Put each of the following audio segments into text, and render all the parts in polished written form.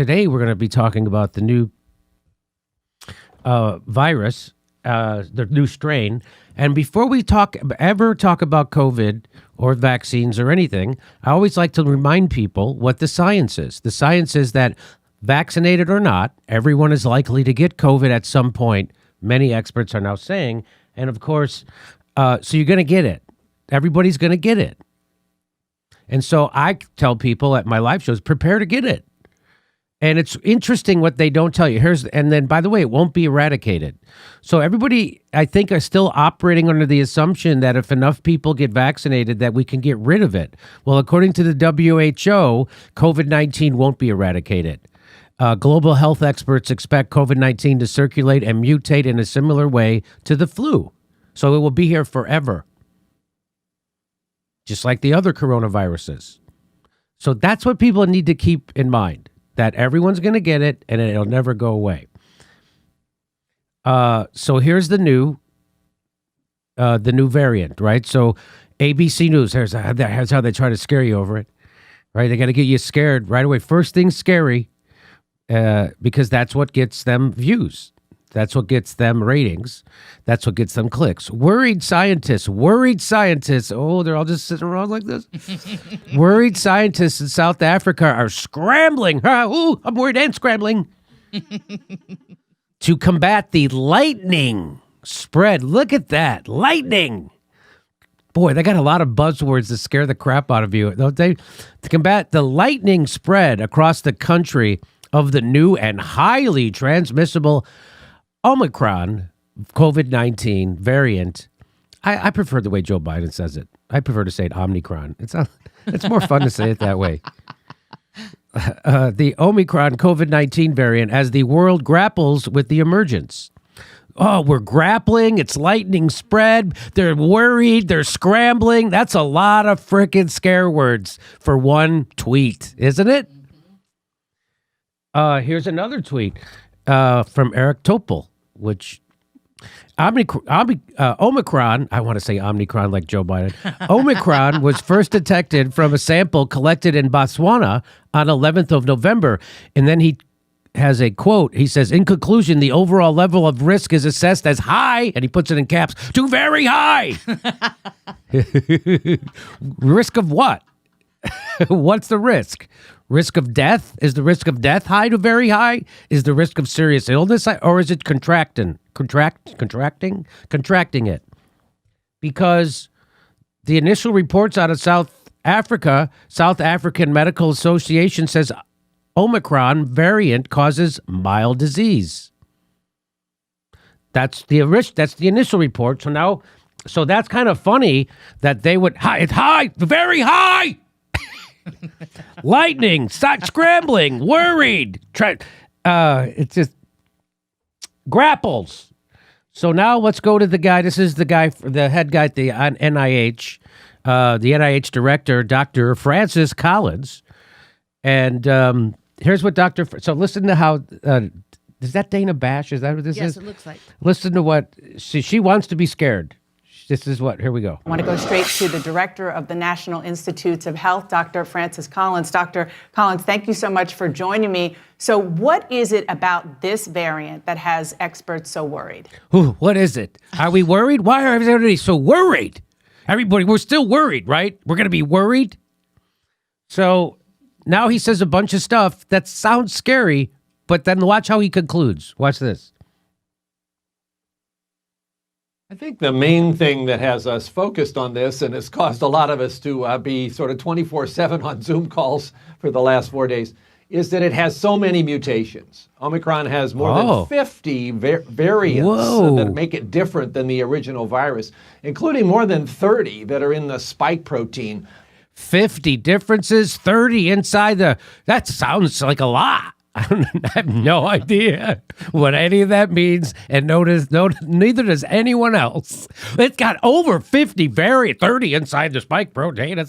today we're going to be talking about the new virus, the new strain. And before we ever talk about COVID or vaccines or anything, I always like to remind people what the science is. The science is that vaccinated or not, everyone is likely to get COVID at some point. Many experts are now saying, and of course, so you're going to get it. Everybody's going to get it. And so I tell people at my live shows, prepare to get it. And it's interesting what they don't tell you. And then, by the way, it won't be eradicated. So everybody, I think, are still operating under the assumption that if enough people get vaccinated, that we can get rid of it. Well, according to the WHO, COVID-19 won't be eradicated. Global health experts expect COVID-19 to circulate and mutate in a similar way to the flu. So it will be here forever, just like the other coronaviruses. So that's what people need to keep in mind. That everyone's going to get it, and it'll never go away. So here's the new variant, right? So ABC News, here's how they try to scare you over it, right? They got to get you scared right away. First thing scary, because that's what gets them views. That's what gets them ratings. That's what gets them clicks. Worried scientists. Oh, they're all just sitting around like this. Worried scientists in South Africa are scrambling. Ooh, I'm worried and scrambling. To combat the lightning spread. Look at that. Lightning. Boy, they got a lot of buzzwords to scare the crap out of you, don't they? To combat the lightning spread across the country of the new and highly transmissible Omicron COVID-19 variant. I prefer the way Joe Biden says it. I prefer to say it Omicron. It's more fun to say it that way. The Omicron COVID-19 variant as the world grapples with the emergence. Oh, we're grappling. It's lightning spread. They're worried. They're scrambling. That's a lot of frickin' scare words for one tweet, isn't it? Here's another tweet from Eric Topol, which Omicron, I want to say Omicron like Joe Biden. Omicron was first detected from a sample collected in Botswana on 11th of November. And then he has a quote. He says, in conclusion, the overall level of risk is assessed as high, and he puts it in caps, to very high. Risk of what? What's the risk? Risk of death? Is the risk of death high to very high? Is the risk of serious illness, or is it contracting it? Because the initial reports out of South African Medical Association says Omicron variant causes mild disease. That's the initial report. So that's kind of funny that they would it's high, very high. Lightning, start scrambling, worried. It's just grapples. So now let's go to the guy. This is the head guy at the NIH, the NIH director, Dr. Francis Collins. And here's what So listen to how, is that Dana Bash? Is that what this is? Yes, it looks like. Listen to what, she wants to be scared. This is what, here we go. I want to go straight to the director of the National Institutes of Health, Dr. Francis Collins. Dr. Collins, thank you so much for joining me. So what is it about this variant that has experts so worried? Ooh, what is it? Are we worried? Why are everybody so worried? Everybody, we're still worried, right? We're going to be worried? So now he says a bunch of stuff that sounds scary, but then watch how he concludes. Watch this. I think the main thing that has us focused on this and has caused a lot of us to be sort of 24/7 on Zoom calls for the last 4 days is that it has so many mutations. Omicron has more than 50 variants that make it different than the original virus, including more than 30 that are in the spike protein. 50 differences, 30 inside that sounds like a lot. I have no idea what any of that means, and neither does anyone else. It's got over 50 30 inside the spike protein.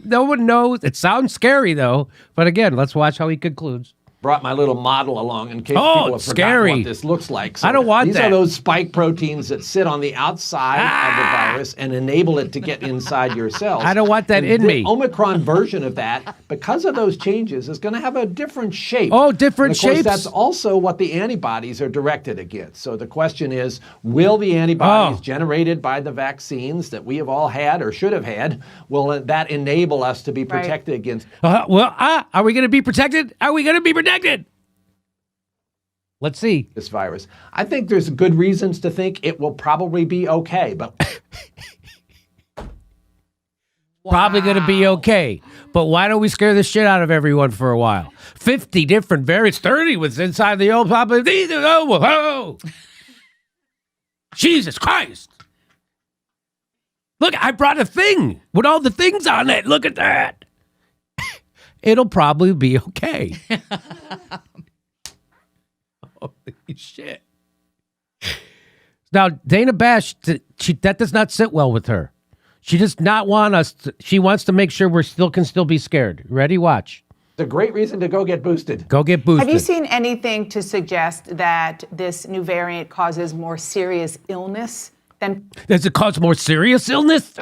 No one knows. It sounds scary, though. But again, let's watch how he concludes. brought my little model along in case Oh, people have it's forgotten scary. what this looks like. So I don't want these that. are those spike proteins that sit on the outside of the virus and enable it to get inside your cells. I don't want that And in the me. Omicron version of that, because of those changes, is going to have a different shape. Oh, different And of course, shapes. that's also what the antibodies are directed against. So the question is, will the antibodies generated by the vaccines that we have all had or should have had, will that enable us to be protected against? Are we going to be protected? Are we going to be protected? Let's see. This virus? I think there's good reasons to think it will probably be okay, but Probably going to be okay. But why don't we scare the shit out of everyone for a while? 50 different variants, 30 was inside the old population. Oh, Jesus Christ. Look, I brought a thing with all the things on it. Look at that. It'll probably be okay. Holy shit. Now, Dana Bash, that does not sit well with her. She does not want us to, she wants to make sure can still be scared. Ready? Watch. it's a great reason to go get boosted. Go get boosted. Have you seen anything to suggest that this new variant causes more serious illness than? Does it cause more serious illness?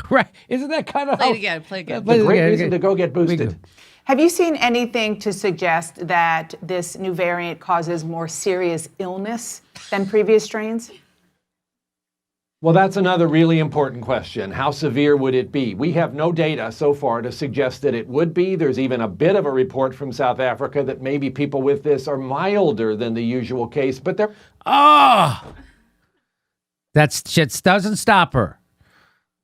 Right. Isn't that kind of Play it again. Play it again. It's a great reason to go get boosted. Have you seen anything to suggest that this new variant causes more serious illness than previous strains? Well, that's another really important question. How severe would it be? We have no data so far to suggest that it would be. There's even a bit of a report from South Africa that maybe people with this are milder than the usual case, but they're... That shit doesn't stop her.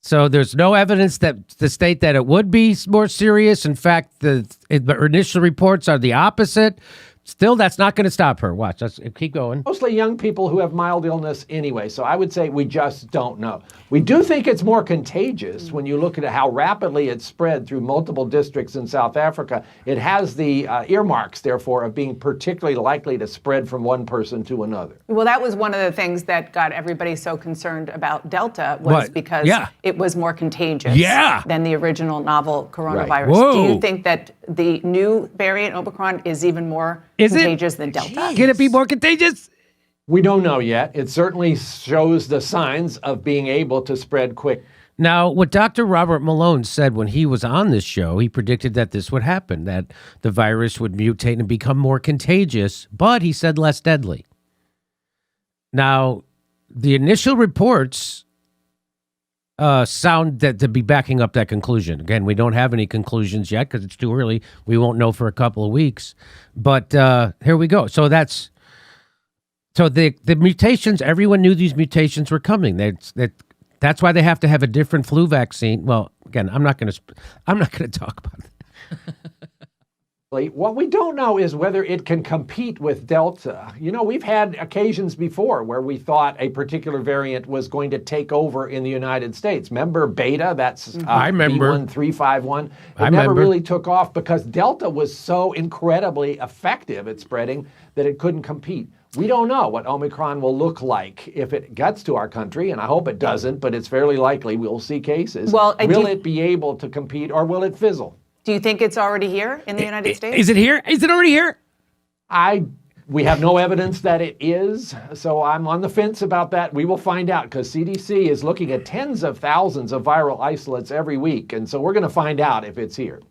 So there's no evidence that to state that it would be more serious. In fact, the initial reports are the opposite. Still, that's not going to stop her. Watch. Let's keep going. mostly young people who have mild illness anyway, so I would say we just don't know. We do think it's more contagious when you look at how rapidly it spread through multiple districts in South Africa. It has the earmarks, therefore, of being particularly likely to spread from one person to another. Well, that was one of the things that got everybody so concerned about Delta was because it was more contagious than the original novel coronavirus. Right. Whoa. Do you think that the new variant Omicron is even more contagious than Delta? Can it be more contagious? We don't know yet. It certainly shows the signs of being able to spread quick. Now, what Dr. Robert Malone said when he was on this show, he predicted that this would happen, that the virus would mutate and become more contagious, but he said less deadly. Now, the initial reports sound that to be backing up that conclusion. Again, we don't have any conclusions yet because it's too early. We won't know for a couple of weeks. But here we go. So the mutations, everyone knew these mutations were coming. That's why they have to have a different flu vaccine. Well, again, I'm not going to talk about it. What we don't know is whether it can compete with Delta. You know, we've had occasions before where we thought a particular variant was going to take over in the United States. Remember Beta? That's I remember. B1351. I It never remember. really took off because Delta was so incredibly effective at spreading that it couldn't compete. We don't know what Omicron will look like if it gets to our country, and I hope it doesn't, but it's fairly likely we'll see cases. Well, will it be able to compete or will it fizzle? Do you think it's already here in the United States? Is it here? Is it already here? We have no evidence that it is, so I'm on the fence about that. We will find out because CDC is looking at tens of thousands of viral isolates every week, and so we're going to find out if it's here.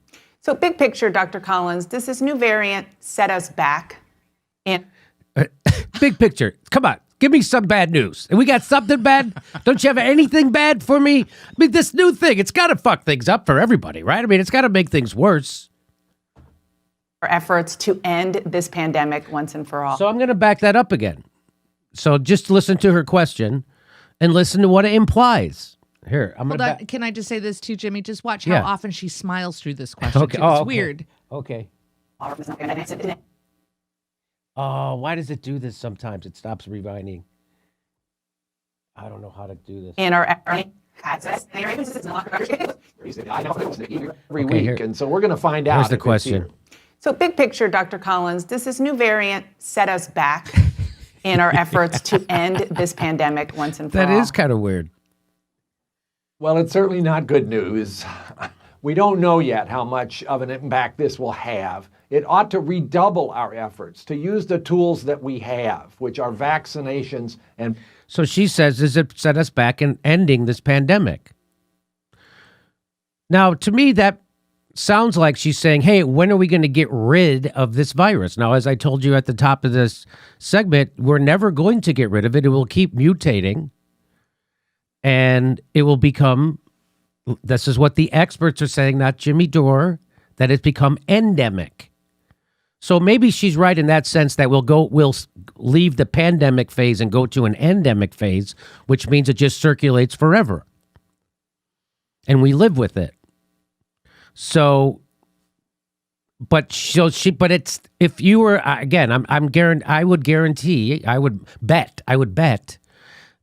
So big picture, Dr. Collins, does this new variant set us back in? Big picture. Come on. Give me some bad news. And we got something bad? Don't you have anything bad for me? I mean, this new thing, it's got to fuck things up for everybody, right? I mean, it's got to make things worse. Our efforts to end this pandemic once and for all. So I'm going to back that up again. So just listen to her question and listen to what it implies. Here, I'm going Hold on. to Can I just say this too, Jimmy? Just watch how often she smiles through this question. Okay. Too. Oh, It's okay. weird. Okay. Oh, why does it do this sometimes? It stops rewinding. I don't know how to do this. In our I know it's every Okay, week, here- and so we're going to find out. Here's the if it's question. here. So big picture, Dr. Collins, does this new variant set us back in our efforts to end this pandemic once and for all? That is kind of weird. Well, it's certainly not good news. We don't know yet how much of an impact this will have. It ought to redouble our efforts to use the tools that we have, which are vaccinations and. So she says, does it set us back in ending this pandemic? Now, to me, that sounds like she's saying, hey, when are we going to get rid of this virus? Now, as I told you at the top of this segment, we're never going to get rid of it. It will keep mutating, and it will become, this is what the experts are saying, not Jimmy Dore, that it's become endemic. So maybe she's right in that sense that we'll leave the pandemic phase and go to an endemic phase, which means it just circulates forever. And we live with it. So, but it's, if you were, again, I would bet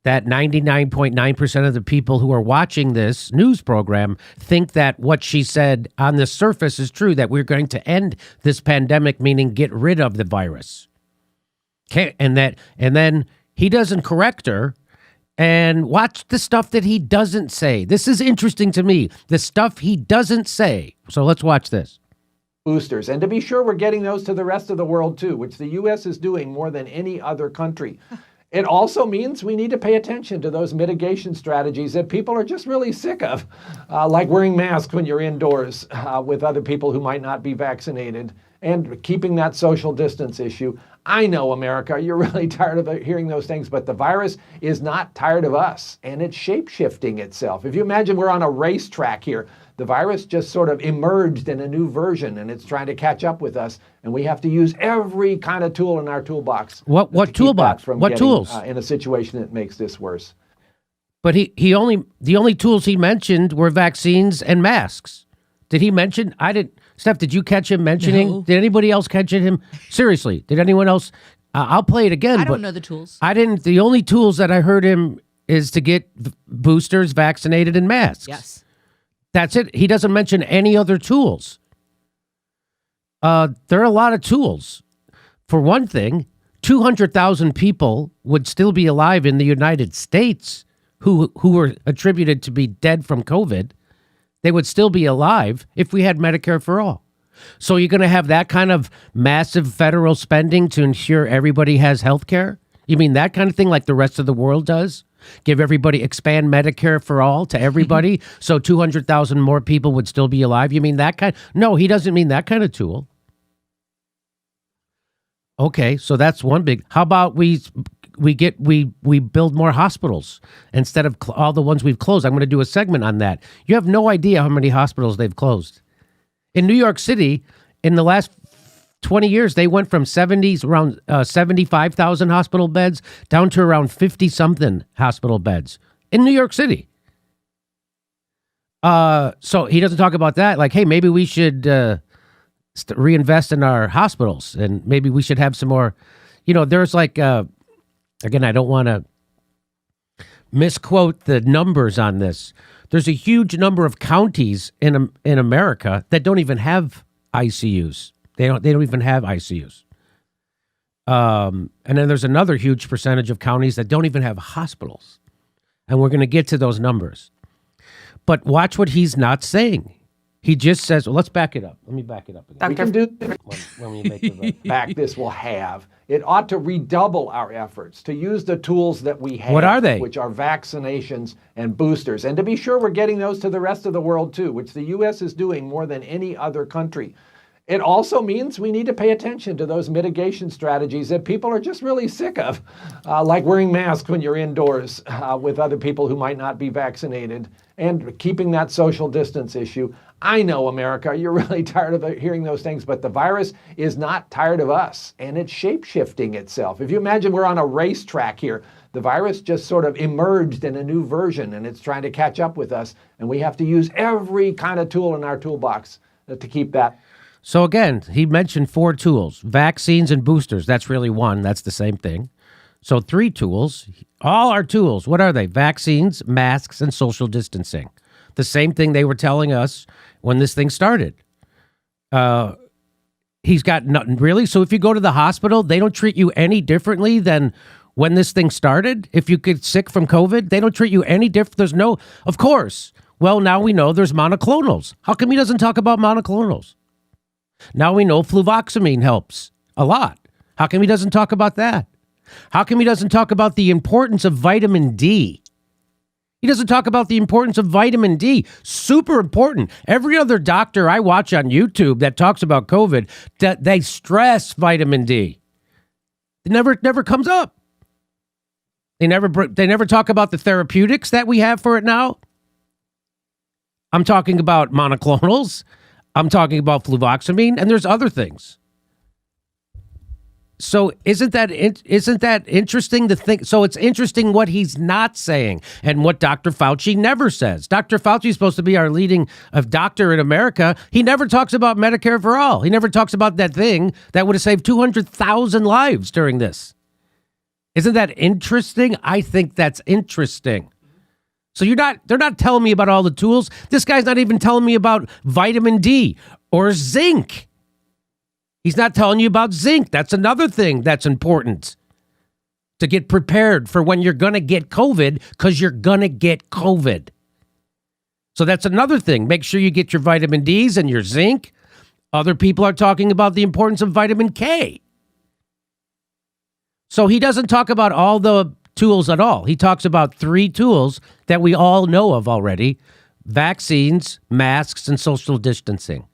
that 99.9% of the people who are watching this news program think that what she said on the surface is true, that we're going to end this pandemic, meaning get rid of the virus. Okay, and then he doesn't correct her. And watch the stuff that he doesn't say. This is interesting to me, the stuff he doesn't say. So let's watch this. Boosters. And to be sure, we're getting those to the rest of the world too, which the U.S. is doing more than any other country. It also means we need to pay attention to those mitigation strategies that people are just really sick of, like wearing masks when you're indoors with other people who might not be vaccinated, and keeping that social distance issue. I know, America, you're really tired of hearing those things, but the virus is not tired of us, and it's shape-shifting itself. If you imagine we're on a racetrack here, the virus just sort of emerged in a new version, and it's trying to catch up with us, and we have to use every kind of tool in our toolbox. What toolbox? What tools? In a situation that makes this worse. But the only tools he mentioned were vaccines and masks. Did he mention? I didn't. Steph, did you catch him mentioning? No. Did anybody else catch him? Seriously, did anyone else? I'll play it again. I don't but know the tools. I didn't. The only tools that I heard him is to get boosters, vaccinated, and masks. Yes. That's it. He doesn't mention any other tools. There are a lot of tools. For one thing, 200,000 people would still be alive in the United States who were attributed to be dead from COVID. They would still be alive if we had Medicare for all. So you're going to have that kind of massive federal spending to ensure everybody has health care? You mean that kind of thing like the rest of the world does? Expand Medicare for all to everybody so 200,000 more people would still be alive? You mean that kind? No, he doesn't mean that kind of tool. Okay, so that's one big. How about we build more hospitals instead of all the ones we've closed? I'm going to do a segment on that. You have no idea how many hospitals they've closed. In New York City, in the last 20 years, they went from around 75,000 hospital beds down to around 50-something hospital beds in New York City. So he doesn't talk about that. Like, hey, maybe we should reinvest in our hospitals, and maybe we should have some more. There's like, again, I don't want to misquote the numbers on this. There's a huge number of counties in America that don't even have ICUs. They don't even have ICUs. And then there's another huge percentage of counties that don't even have hospitals. And we're going to get to those numbers. But watch what he's not saying. He just says, well, let's back it up. Let me back it up again. We can do when we make the impact this will have. It ought to redouble our efforts to use the tools that we have. What are they? Which are vaccinations and boosters. And to be sure, we're getting those to the rest of the world too, which the U.S. is doing more than any other country. It also means we need to pay attention to those mitigation strategies that people are just really sick of, like wearing masks when you're indoors with other people who might not be vaccinated, and keeping that social distance issue. I know, America, you're really tired of hearing those things, but the virus is not tired of us, and it's shape-shifting itself. If you imagine we're on a racetrack here, the virus just sort of emerged in a new version, and it's trying to catch up with us, and we have to use every kind of tool in our toolbox to keep that. So again, he mentioned 4 tools, vaccines and boosters. That's really one. That's the same thing. So 3 tools, all our tools. What are they? Vaccines, masks, and social distancing. The same thing they were telling us when this thing started. He's got nothing really. So if you go to the hospital, they don't treat you any differently than when this thing started. If you get sick from COVID, they don't treat you any different. Of course, Well, now we know there's monoclonals. How come he doesn't talk about monoclonals? Now we know fluvoxamine helps a lot. How come he doesn't talk about that? How come he doesn't talk about the importance of vitamin D? He doesn't talk about the importance of vitamin D. Super important. Every other doctor I watch on YouTube that talks about COVID, that they stress vitamin D. It never comes up. They never talk about the therapeutics that we have for it now. I'm talking about monoclonals. I'm talking about fluvoxamine, and there's other things. So isn't that interesting to think? So it's interesting what he's not saying and what Dr. Fauci never says. Dr. Fauci is supposed to be our leading doctor in America. He never talks about Medicare for all. He never talks about that thing that would have saved 200,000 lives during this. Isn't that interesting? I think that's interesting. So they're not telling me about all the tools. This guy's not even telling me about vitamin D or zinc. He's not telling you about zinc. That's another thing that's important to get prepared for when you're going to get COVID, because you're going to get COVID. So that's another thing. Make sure you get your vitamin Ds and your zinc. Other people are talking about the importance of vitamin K. So he doesn't talk about all the tools at all. He talks about 3 tools that we all know of already: vaccines, masks, and social distancing.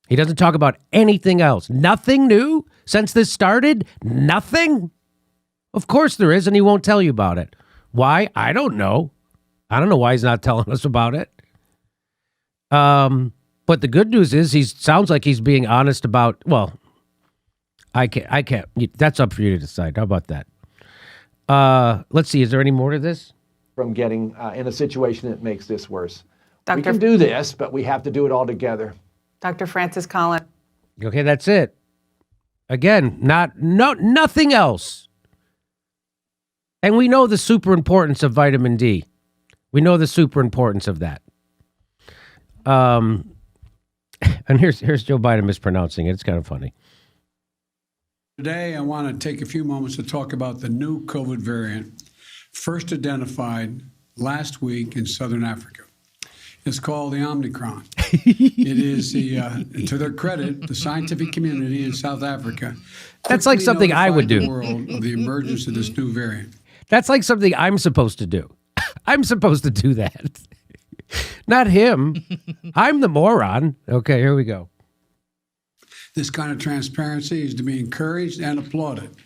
He doesn't talk about anything else. Nothing new since this started? Nothing? Of course there is, and he won't tell you about it. Why? I don't know. I don't know why he's not telling us about it. But the good news is he sounds like he's being honest about, well, I can't. That's up for you to decide. How about that? Let's see. Is there any more to this? From getting in a situation that makes this worse. We can do this, but we have to do it all together. Dr. Francis Collins. Okay, that's it. Again, nothing else. And we know the super importance of vitamin D. We know the super importance of that. And here's Joe Biden mispronouncing it. It's kind of funny. Today, I want to take a few moments to talk about the new COVID variant, first identified last week in Southern Africa. It's called the Omicron. It is, to their credit, the scientific community in South Africa. That's like something I would do. The world of the emergence of this new variant. That's like something I'm supposed to do. I'm supposed to do that. Not him. I'm the moron. Okay, here we go. This kind of transparency is to be encouraged and applauded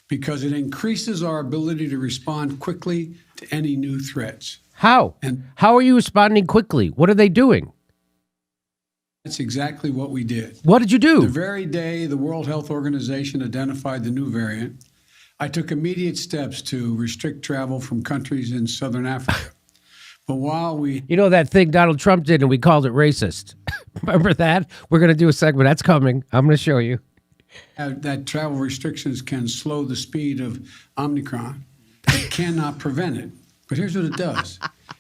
because it increases our ability to respond quickly to any new threats. How? And how are you responding quickly? What are they doing? That's exactly what we did. What did you do? The very day the World Health Organization identified the new variant, I took immediate steps to restrict travel from countries in Southern Africa. But while we... You know that thing Donald Trump did and we called it racist? Remember that? We're going to do a segment. That's coming. I'm going to show you. That travel restrictions can slow the speed of Omicron. It cannot prevent it. But here's what it does.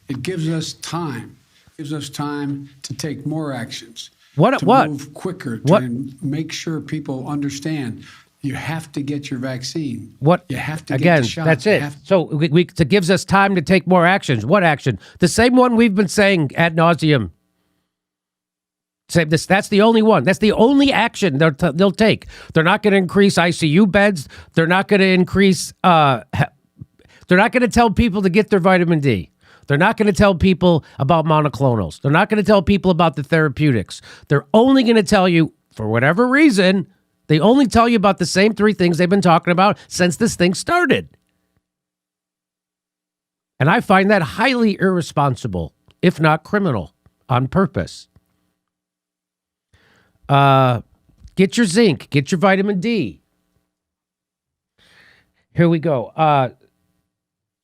It gives us time. It gives us time to take more actions. What? Move quicker. To make sure people understand you have to get your vaccine. What? You have to Again, get the shot. that's it. So it gives us time to take more actions. What action? The same one we've been saying ad nauseum. Say this. That's the only one. That's the only action they'll take. They're not going to increase ICU beds. They're not going to increase. They're not going to tell people to get their vitamin D. They're not going to tell people about monoclonals. They're not going to tell people about the therapeutics. They're only going to tell you, for whatever reason, they only tell you about the same 3 things they've been talking about since this thing started. And I find that highly irresponsible, if not criminal, on purpose. Get your zinc, get your vitamin D. Here we go.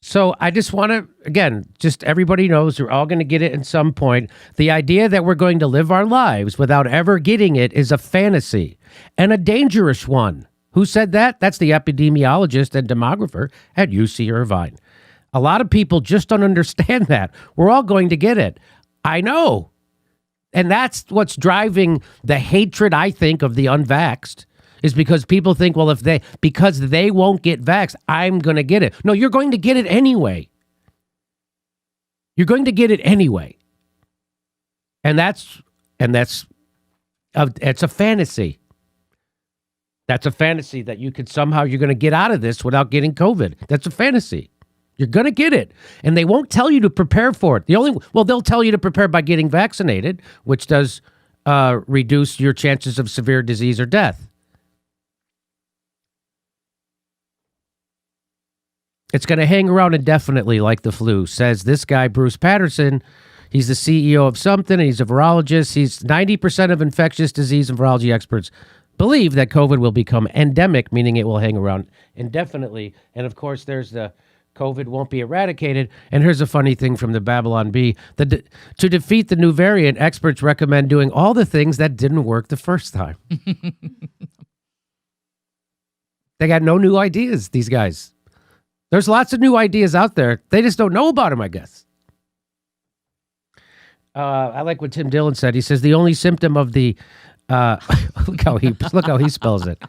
So I just want to, again, just everybody knows we're all going to get it at some point. The idea that we're going to live our lives without ever getting it is a fantasy and a dangerous one. Who said that? That's the epidemiologist and demographer at UC Irvine. A lot of people just don't understand that. We're all going to get it. I know. And that's what's driving the hatred, I think, of the unvaxxed. Is because people think, well, because they won't get vaxxed, I'm going to get it. No, you're going to get it anyway. You're going to get it anyway. And it's a fantasy. That's a fantasy that you're going to get out of this without getting COVID. That's a fantasy. You're going to get it. And they won't tell you to prepare for it. They'll tell you to prepare by getting vaccinated, which does reduce your chances of severe disease or death. It's going to hang around indefinitely like the flu, says this guy, Bruce Patterson. He's the CEO of something, and he's a virologist. 90% of infectious disease and virology experts believe that COVID will become endemic, meaning it will hang around indefinitely. And of course, there's the COVID won't be eradicated. And here's a funny thing from the Babylon Bee. To defeat the new variant, experts recommend doing all the things that didn't work the first time. They got no new ideas, these guys. There's lots of new ideas out there. They just don't know about them, I guess. I like what Tim Dillon said. He says the only symptom of the look how he spells it.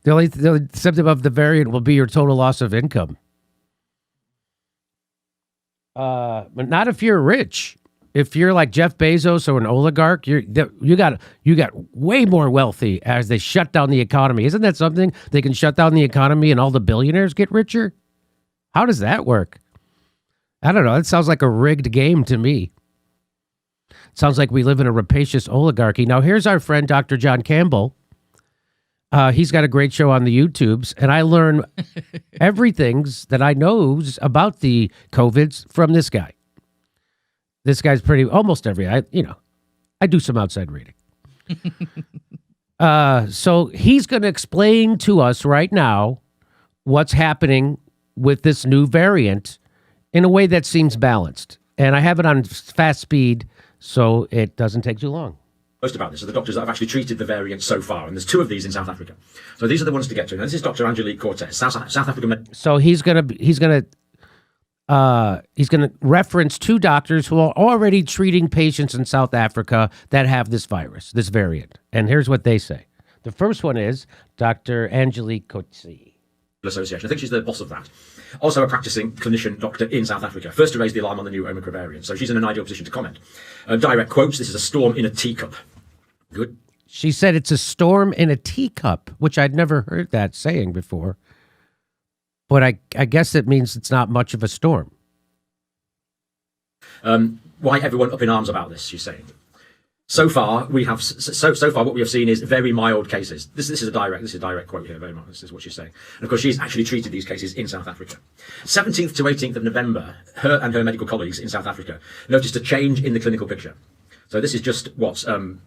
The only symptom of the variant will be your total loss of income. But not if you're rich. If you're like Jeff Bezos or an oligarch, you got way more wealthy as they shut down the economy. Isn't that something? They can shut down the economy and all the billionaires get richer? How does that work? I don't know. It sounds like a rigged game to me. It sounds like we live in a rapacious oligarchy. Now, here's our friend, Dr. John Campbell. He's got a great show on the YouTubes, and I learn everything that I knows about the COVIDs from this guy. This guy's almost I do some outside reading. So he's going to explain to us right now what's happening with this new variant in a way that seems balanced. And I have it on fast speed, so it doesn't take too long. Most about this are the doctors that have actually treated the variant so far, and there's 2 of these in South Africa. So these are the ones to get to. Now, this is Dr. Angelique Cortez, South African. So he's gonna reference 2 doctors who are already treating patients in South Africa that have this virus, this variant. And here's what they say. The first one is Dr. Angelique Cortez. Association. I think she's the boss of that. Also a practicing clinician doctor in South Africa. First to raise the alarm on the new Omicron variant. So she's in an ideal position to comment. Direct quotes, this is a storm in a teacup. Good. She said it's a storm in a teacup, which I'd never heard that saying before. But I guess it means it's not much of a storm. Why everyone up in arms about this, she's saying. So far, we have so far what we have seen is very mild cases. This is a direct quote here. Very much. This is what she's saying. And of course, she's actually treated these cases in South Africa. 17th to 18th of November, her and her medical colleagues in South Africa noticed a change in the clinical picture. So this is just what's 10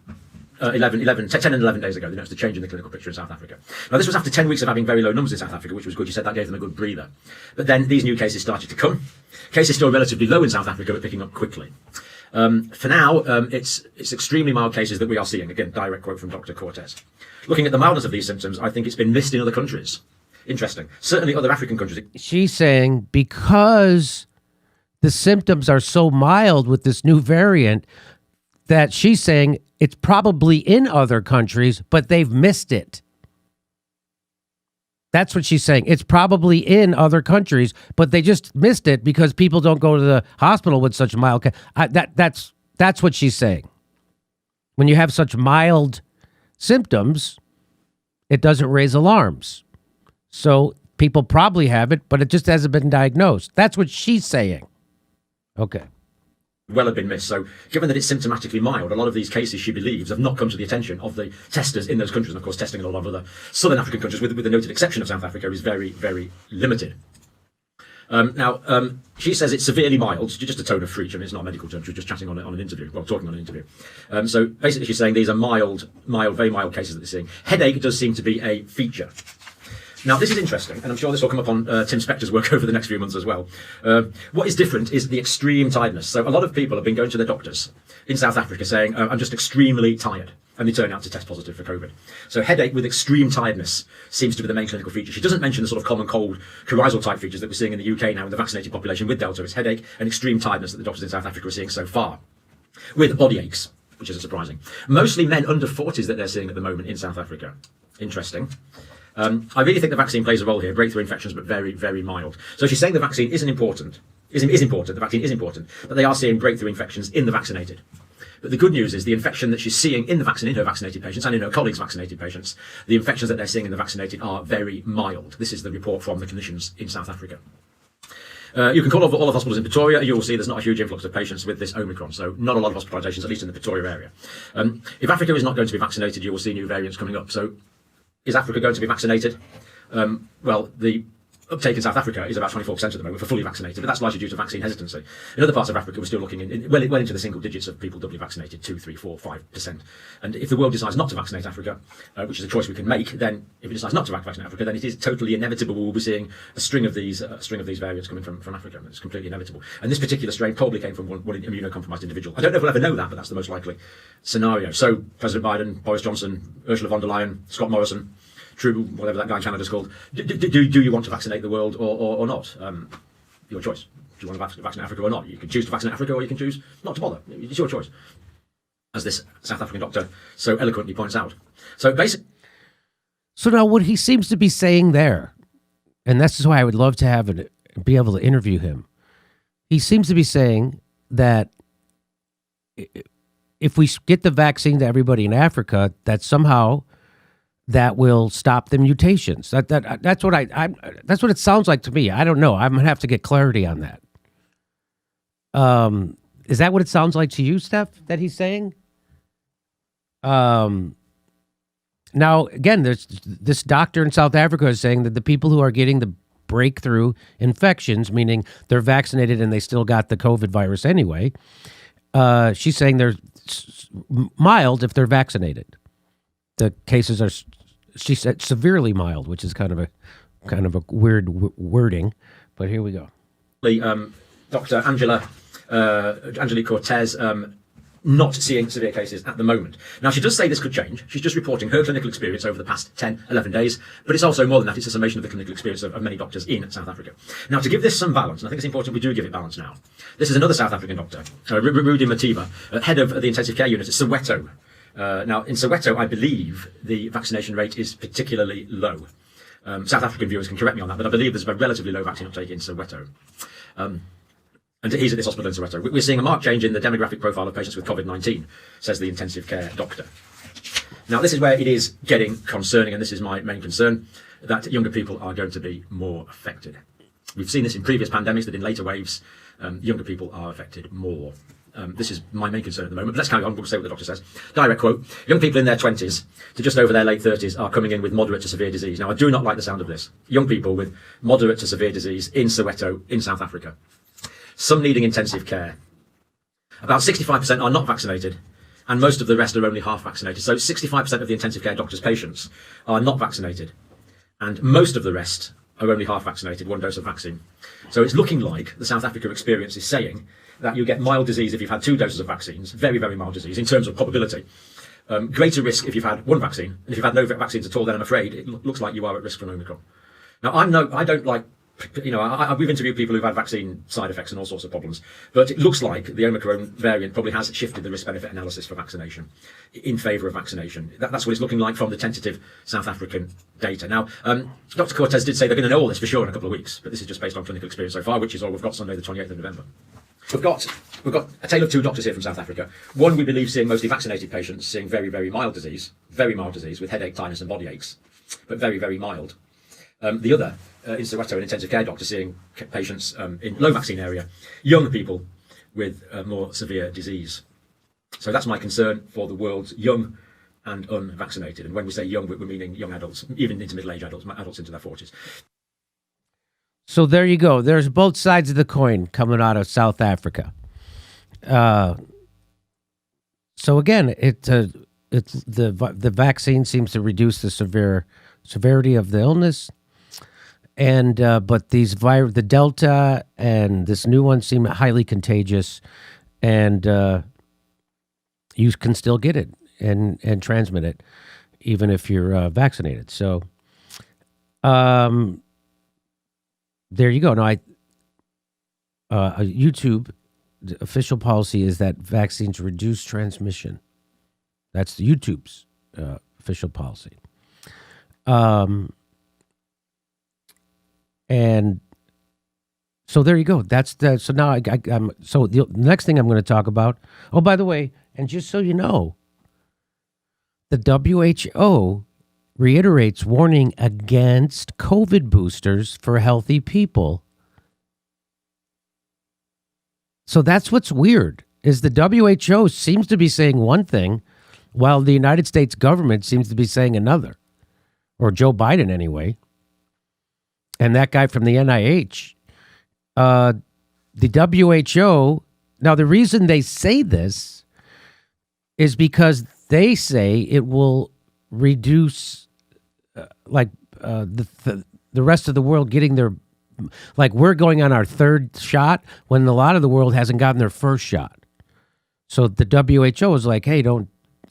and 11 days ago. They noticed a change in the clinical picture in South Africa. Now, this was after 10 weeks of having very low numbers in South Africa, which was good. She said that gave them a good breather. But then these new cases started to come. Cases still relatively low in South Africa, but picking up quickly. For now, it's extremely mild cases that we are seeing. Again, direct quote from Dr. Cortez. Looking at the mildness of these symptoms, I think it's been missed in other countries. Interesting. Certainly other African countries. She's saying because the symptoms are so mild with this new variant that she's saying it's probably in other countries, but they've missed it. That's what she's saying. It's probably in other countries, but they just missed it because people don't go to the hospital with such mild. That's what she's saying. When you have such mild symptoms, it doesn't raise alarms. So people probably have it, but it just hasn't been diagnosed. That's what she's saying. Okay. Well have been missed. So given that it's symptomatically mild, a lot of these cases, she believes, have not come to the attention of the testers in those countries. And of course, testing in a lot of other southern African countries, with the noted exception of South Africa, is very, very limited. She says it's severely mild, just a tone of freak. I mean, it's not a medical term. She was just chatting on an interview, talking on an interview. So basically she's saying these are mild, very mild cases that they're seeing. Headache does seem to be a feature. Now, this is interesting, and I'm sure this will come up on Tim Spector's work over the next few months as well. What is different is the extreme tiredness. So a lot of people have been going to their doctors in South Africa saying, I'm just extremely tired, and they turn out to test positive for COVID. So headache with extreme tiredness seems to be the main clinical feature. She doesn't mention the sort of common cold, coryzal type features that we're seeing in the UK now in the vaccinated population with Delta. It's headache and extreme tiredness that the doctors in South Africa are seeing so far, with body aches, which isn't surprising. Mostly men under 40s that they're seeing at the moment in South Africa. Interesting. I really think the vaccine plays a role here, breakthrough infections, but very, very mild. So she's saying the vaccine isn't important is important. The vaccine is important, but they are seeing breakthrough infections in the vaccinated. But the good news is the infection that she's seeing in her vaccinated patients and in her colleagues' vaccinated patients, the infections that they're seeing in the vaccinated are very mild. This is the report from the clinicians in South Africa. You can call over all of hospitals in Pretoria. You will see there's not a huge influx of patients with this Omicron, so not a lot of hospitalizations, at least in the Pretoria area. If Africa is not going to be vaccinated, you will see new variants coming up. So is Africa going to be vaccinated? Well, the uptake in South Africa is about 24% at the moment for fully vaccinated, but that's largely due to vaccine hesitancy. In other parts of Africa, we're still looking well into the single digits of people doubly vaccinated, 2, 3, 4, 5%. And if the world decides not to vaccinate Africa, which is a choice we can make, then if it decides not to vaccinate Africa, then it is totally inevitable we'll be seeing a string of these variants coming from Africa. It's completely inevitable. And this particular strain probably came from one immunocompromised individual. I don't know if we'll ever know that, but that's the most likely scenario. So President Biden, Boris Johnson, Ursula von der Leyen, Scott Morrison, True, whatever that guy in Canada's called. Do you want to vaccinate the world or not? Your choice. Do you want to vaccinate Africa or not? You can choose to vaccinate Africa or you can choose not to bother. It's your choice. As this South African doctor so eloquently points out. So now what he seems to be saying there, and this is why I would love to be able to interview him. He seems to be saying that if we get the vaccine to everybody in Africa, that somehow that will stop the mutations. That's what that's what it sounds like to me. I don't know. I'm gonna have to get clarity on that. Is that what it sounds like to you, Steph? That he's saying? Now again, there's this doctor in South Africa is saying that the people who are getting the breakthrough infections, meaning they're vaccinated and they still got the COVID virus anyway, she's saying they're mild if they're vaccinated. The cases are, she said, severely mild, which is kind of a weird wording, but here we go. Dr. Angelique Cortez, not seeing severe cases at the moment. Now, she does say this could change. She's just reporting her clinical experience over the past 10, 11 days, but it's also more than that. It's a summation of the clinical experience of many doctors in South Africa. Now, to give this some balance, and I think it's important we do give it balance now, this is another South African doctor, Rudy Matiba, head of the intensive care unit at Soweto. Now, in Soweto, I believe the vaccination rate is particularly low. South African viewers can correct me on that, but I believe there's a relatively low vaccine uptake in Soweto. And he's at this hospital in Soweto. We're seeing a marked change in the demographic profile of patients with COVID-19, says the intensive care doctor. Now, this is where it is getting concerning, and this is my main concern, that younger people are going to be more affected. We've seen this in previous pandemics, that in later waves, younger people are affected more. This is my main concern at the moment, but let's carry on. We'll say what the doctor says. Direct quote, young people in their 20s to just over their late 30s are coming in with moderate to severe disease. Now, I do not like the sound of this. Young people with moderate to severe disease in Soweto, in South Africa. Some needing intensive care. About 65% are not vaccinated, and most of the rest are only half vaccinated. So 65% of the intensive care doctor's patients are not vaccinated, and most of the rest are only half vaccinated, one dose of vaccine. So it's looking like the South Africa experience is saying that you get mild disease if you've had 2 doses of vaccines, very, very mild disease in terms of probability. Greater risk if you've had 1 vaccine, and if you've had no vaccines at all, then I'm afraid it looks like you are at risk for an Omicron. Now, I don't like, we've interviewed people who've had vaccine side effects and all sorts of problems, but it looks like the Omicron variant probably has shifted the risk-benefit analysis for vaccination in favour of vaccination. That's what it's looking like from the tentative South African data. Now, Dr. Cortez did say they're going to know all this for sure in a couple of weeks, but this is just based on clinical experience so far, which is all we've got Sunday the 28th of November. We've got a tale of 2 doctors here from South Africa. One, we believe, seeing mostly vaccinated patients, seeing very, very mild disease with headache, tinnitus and body aches, but very, very mild. The other, in Soweto, an intensive care doctor seeing patients in low vaccine area, young people with more severe disease. So that's my concern for the world's young and unvaccinated. And when we say young, we're meaning young adults, even into middle-aged adults, adults into their 40s. So there you go. There's both sides of the coin coming out of South Africa. So again, the vaccine seems to reduce the severity of the illness, and but the Delta and this new one seem highly contagious, and you can still get it and transmit it, even if you're vaccinated. So. There you go. Now, YouTube, the official policy is that vaccines reduce transmission. That's the YouTube's official policy. And So there you go. That's the so now I'm so the next thing I'm going to talk about. Oh, by the way, and just so you know, the WHO reiterates warning against COVID boosters for healthy people. So that's what's weird is the WHO seems to be saying one thing while the United States government seems to be saying another, or Joe Biden anyway. And that guy from the NIH, the WHO, now the reason they say this is because they say it will reduce the rest of the world getting their, like we're going on our third shot when a lot of the world hasn't gotten their first shot. So the WHO is like, hey,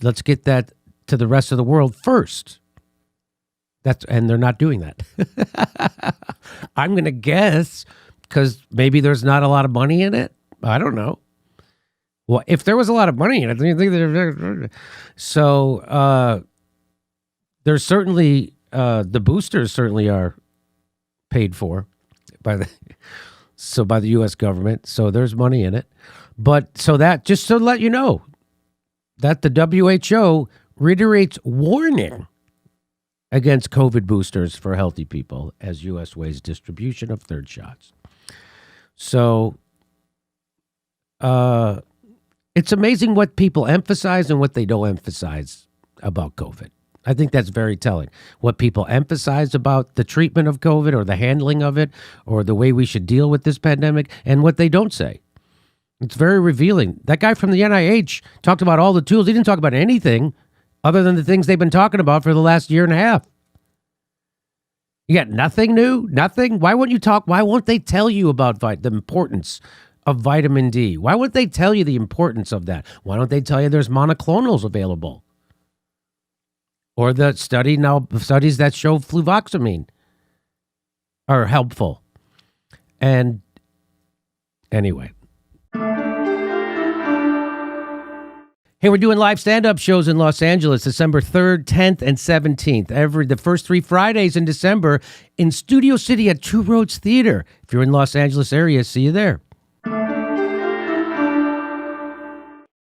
let's get that to the rest of the world first. And they're not doing that. I'm going to guess because maybe there's not a lot of money in it. I don't know. Well, if there was a lot of money in it, then you think so. There's certainly the boosters certainly are paid for by the U.S. government. So there's money in it. But so that just to let you know that the WHO reiterates warning against COVID boosters for healthy people as U.S. weighs distribution of third shots. So it's amazing what people emphasize and what they don't emphasize about COVID. I think that's very telling. What people emphasize about the treatment of COVID or the handling of it or the way we should deal with this pandemic and what they don't say. It's very revealing. That guy from the NIH talked about all the tools. He didn't talk about anything other than the things they've been talking about for the last year and a half. You got nothing new? Nothing? Why won't you talk? Why won't they tell you about the importance of vitamin D? Why won't they tell you the importance of that? Why don't they tell you there's monoclonals available? Or the studies that show fluvoxamine are helpful. And anyway. Hey, we're doing live stand-up shows in Los Angeles, December 3rd, 10th, and 17th. The first 3 Fridays in December in Studio City at Two Roads Theater. If you're in Los Angeles area, see you there.